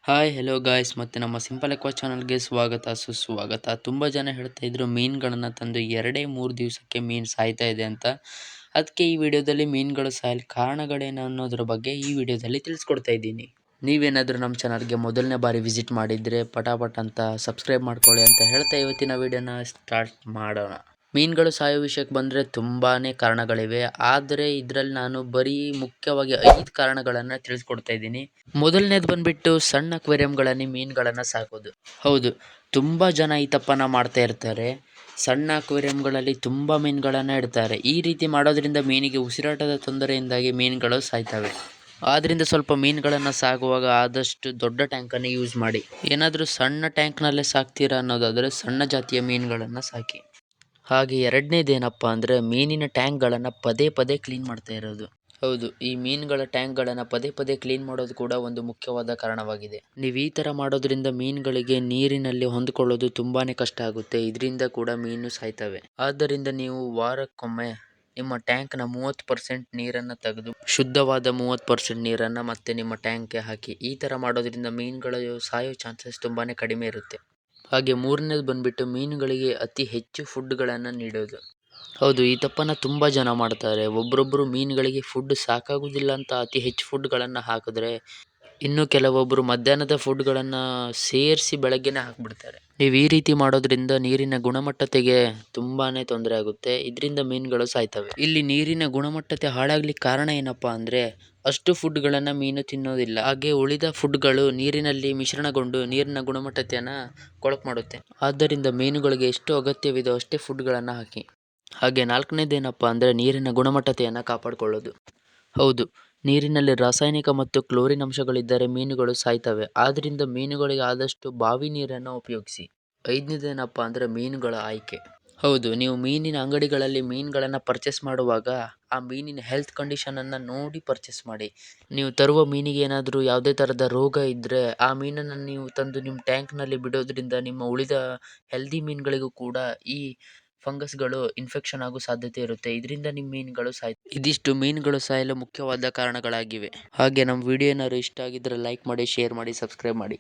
Hi hello guys, ಮತ್ತು ನಮ್ಮ simple aqua ಚಾನಲ್ಗೆ ಸ್ವಾಗತ ಸುಸ್ವಾಗತ. ತುಂಬ ಜನ ಹೇಳ್ತಾ ಇದ್ರು ಮೀನುಗಳನ್ನು ತಂದು 2-3 ದಿವಸಕ್ಕೆ ಮೀನು ಸಾಯ್ತಾ ಇದೆ ಅಂತ. ಅದಕ್ಕೆ ಈ ವಿಡಿಯೋದಲ್ಲಿ ಮೀನುಗಳು ಸಾಯಲು ಕಾರಣಗಳೇನು ಅನ್ನೋದ್ರ ಬಗ್ಗೆ ಈ ವಿಡಿಯೋದಲ್ಲಿ ತಿಳಿಸ್ಕೊಡ್ತಾ ಇದ್ದೀನಿ. ನೀವೇನಾದರೂ ನಮ್ಮ ಚಾನಲ್ಗೆ ಮೊದಲನೇ ಬಾರಿ ವಿಸಿಟ್ ಮಾಡಿದರೆ ಪಟಾಪಟ್ ಅಂತ ಸಬ್ಸ್ಕ್ರೈಬ್ ಮಾಡ್ಕೊಳ್ಳಿ ಅಂತ ಹೇಳ್ತಾ ಇವತ್ತಿನ ವಿಡಿಯೋನ ಸ್ಟಾರ್ಟ್ ಮಾಡೋಣ. ಮೀನುಗಳು ಸಾಯೋ ವಿಷಯಕ್ಕೆ ಬಂದರೆ ತುಂಬಾ ಕಾರಣಗಳಿವೆ, ಆದರೆ ಇದರಲ್ಲಿ ನಾನು ಬರೀ ಮುಖ್ಯವಾಗಿ 5 ಕಾರಣಗಳನ್ನು ತಿಳಿಸ್ಕೊಡ್ತಾ ಇದ್ದೀನಿ. ಮೊದಲನೇದು ಬಂದ್ಬಿಟ್ಟು ಸಣ್ಣ ಅಕ್ವೇರಿಯಂಗಳಲ್ಲಿ ಮೀನುಗಳನ್ನು ಸಾಕೋದು. ಹೌದು, ತುಂಬ ಜನ ಈ ತಪ್ಪನ್ನು ಮಾಡ್ತಾ ಇರ್ತಾರೆ. ಸಣ್ಣ ಅಕ್ವೇರಿಯಂಗಳಲ್ಲಿ ತುಂಬ ಮೀನುಗಳನ್ನು ಇಡ್ತಾರೆ. ಈ ರೀತಿ ಮಾಡೋದ್ರಿಂದ ಮೀನಿಗೆ ಉಸಿರಾಟದ ತೊಂದರೆಯಿಂದಾಗಿ ಮೀನುಗಳು ಸಾಯ್ತವೆ. ಆದ್ದರಿಂದ ಸ್ವಲ್ಪ ಮೀನುಗಳನ್ನು ಸಾಕುವಾಗ ಆದಷ್ಟು ದೊಡ್ಡ ಟ್ಯಾಂಕನ್ನು ಯೂಸ್ ಮಾಡಿ. ಏನಾದರೂ ಸಣ್ಣ ಟ್ಯಾಂಕ್ನಲ್ಲೇ ಸಾಕ್ತೀರಾ ಅನ್ನೋದಾದರೆ ಸಣ್ಣ ಜಾತಿಯ ಮೀನುಗಳನ್ನು ಸಾಕಿ. ಹಾಗೆ ಎರಡನೇದೇನಪ್ಪ ಅಂದರೆ ಮೀನಿನ ಟ್ಯಾಂಕ್ಗಳನ್ನು ಪದೇ ಪದೇ ಕ್ಲೀನ್ ಮಾಡ್ತಾ ಇರೋದು. ಹೌದು, ಈ ಮೀನುಗಳ ಟ್ಯಾಂಕ್ಗಳನ್ನು ಪದೇ ಪದೇ ಕ್ಲೀನ್ ಮಾಡೋದು ಕೂಡ ಒಂದು ಮುಖ್ಯವಾದ ಕಾರಣವಾಗಿದೆ. ನೀವು ಈ ಥರ ಮಾಡೋದ್ರಿಂದ ಮೀನುಗಳಿಗೆ ನೀರಿನಲ್ಲಿ ಹೊಂದಿಕೊಳ್ಳೋದು ತುಂಬಾ ಕಷ್ಟ ಆಗುತ್ತೆ. ಇದರಿಂದ ಕೂಡ ಮೀನು ಸಾಯ್ತವೆ. ಆದ್ದರಿಂದ ನೀವು ವಾರಕ್ಕೊಮ್ಮೆ ನಿಮ್ಮ ಟ್ಯಾಂಕ್ನ 30% ನೀರನ್ನು ತೆಗೆದು ಶುದ್ಧವಾದ 30% ನೀರನ್ನು ಮತ್ತೆ ನಿಮ್ಮ ಟ್ಯಾಂಕ್ಗೆ ಹಾಕಿ. ಈ ಥರ ಮಾಡೋದ್ರಿಂದ ಮೀನುಗಳು ಸಾಯೋ ಚಾನ್ಸಸ್ ತುಂಬಾ ಕಡಿಮೆ ಇರುತ್ತೆ. ಹಾಗೆ ಮೂರನೇದು ಬಂದುಬಿಟ್ಟು ಮೀನುಗಳಿಗೆ ಅತಿ ಹೆಚ್ಚು ಫುಡ್ಗಳನ್ನು ನೀಡೋದು. ಹೌದು, ಈ ತಪ್ಪನ್ನು ತುಂಬ ಜನ ಮಾಡ್ತಾರೆ. ಒಬ್ಬರೊಬ್ಬರು ಮೀನುಗಳಿಗೆ ಫುಡ್ ಸಾಕಾಗೋದಿಲ್ಲ ಅಂತ ಅತಿ ಹೆಚ್ಚು ಫುಡ್ಗಳನ್ನು ಹಾಕಿದ್ರೆ, ಇನ್ನು ಕೆಲವೊಬ್ಬರು ಮಧ್ಯಾಹ್ನದ ಫುಡ್ಗಳನ್ನು ಸೇರಿಸಿ ಬೆಳಗ್ಗೆನೇ ಹಾಕಿಬಿಡ್ತಾರೆ. ನೀವು ಈ ರೀತಿ ಮಾಡೋದ್ರಿಂದ ನೀರಿನ ಗುಣಮಟ್ಟತೆಗೆ ತುಂಬಾ ತೊಂದರೆ ಆಗುತ್ತೆ. ಇದರಿಂದ ಮೀನುಗಳು ಸಾಯ್ತವೆ. ಇಲ್ಲಿ ನೀರಿನ ಗುಣಮಟ್ಟತೆ ಹಾಳಾಗ್ಲಿಕ್ಕೆ ಕಾರಣ ಏನಪ್ಪ ಅಂದರೆ ಅಷ್ಟು ಫುಡ್ಗಳನ್ನು ಮೀನು ತಿನ್ನೋದಿಲ್ಲ. ಹಾಗೆ ಉಳಿದ ಫುಡ್ಗಳು ನೀರಿನಲ್ಲಿ ಮಿಶ್ರಣಗೊಂಡು ನೀರಿನ ಗುಣಮಟ್ಟತೆಯನ್ನು ಕೊಳಕು ಮಾಡುತ್ತೆ. ಆದ್ದರಿಂದ ಮೀನುಗಳಿಗೆ ಎಷ್ಟು ಅಗತ್ಯವಿದೋ ಅಷ್ಟೇ ಫುಡ್ಗಳನ್ನು ಹಾಕಿ. ಹಾಗೆ ನಾಲ್ಕನೇದೇನಪ್ಪ ಅಂದರೆ ನೀರಿನ ಗುಣಮಟ್ಟತೆಯನ್ನು ಕಾಪಾಡಿಕೊಳ್ಳೋದು. ಹೌದು, ನೀರಿನಲ್ಲಿ ರಾಸಾಯನಿಕ ಮತ್ತು ಕ್ಲೋರಿನ್ ಅಂಶಗಳಿದ್ದರೆ ಮೀನುಗಳು ಸಾಯ್ತವೆ. ಆದ್ದರಿಂದ ಮೀನುಗಳಿಗೆ ಆದಷ್ಟು ಬಾವಿ ನೀರನ್ನು ಉಪಯೋಗಿಸಿ. ಐದನೇದೇನಪ್ಪ ಅಂದರೆ ಮೀನುಗಳ ಆಯ್ಕೆ. ಹೌದು, ನೀವು ಮೀನಿನ ಅಂಗಡಿಗಳಲ್ಲಿ ಮೀನುಗಳನ್ನು ಪರ್ಚೇಸ್ ಮಾಡುವಾಗ ಆ ಮೀನಿನ ಹೆಲ್ತ್ ಕಂಡೀಷನನ್ನು ನೋಡಿ ಪರ್ಚೇಸ್ ಮಾಡಿ. ನೀವು ತರುವ ಮೀನಿಗೆ ಏನಾದರೂ ಯಾವುದೇ ಥರದ ರೋಗ ಇದ್ದರೆ ಆ ಮೀನನ್ನು ನೀವು ತಂದು ನಿಮ್ಮ ಟ್ಯಾಂಕ್ನಲ್ಲಿ ಬಿಡೋದ್ರಿಂದ ನಿಮ್ಮ ಉಳಿದ ಹೆಲ್ದಿ ಮೀನುಗಳಿಗೂ ಕೂಡ ಈ ಫಂಗಸ್ಗಳು ಇನ್ಫೆಕ್ಷನ್ ಆಗೋ ಸಾಧ್ಯತೆ ಇರುತ್ತೆ. ಇದರಿಂದ ನಿಮ್ಮ ಮೀನುಗಳು ಇದಿಷ್ಟು ಮೀನುಗಳು ಸಾಯಲು ಮುಖ್ಯವಾದ ಕಾರಣಗಳಾಗಿವೆ. ಹಾಗೆ ನಮ್ಮ ವಿಡಿಯೋ ಏನಾದ್ರು ಇಷ್ಟ ಆಗಿದ್ದರೆ ಲೈಕ್ ಮಾಡಿ, ಶೇರ್ ಮಾಡಿ, ಸಬ್ಸ್ಕ್ರೈಬ್ ಮಾಡಿ.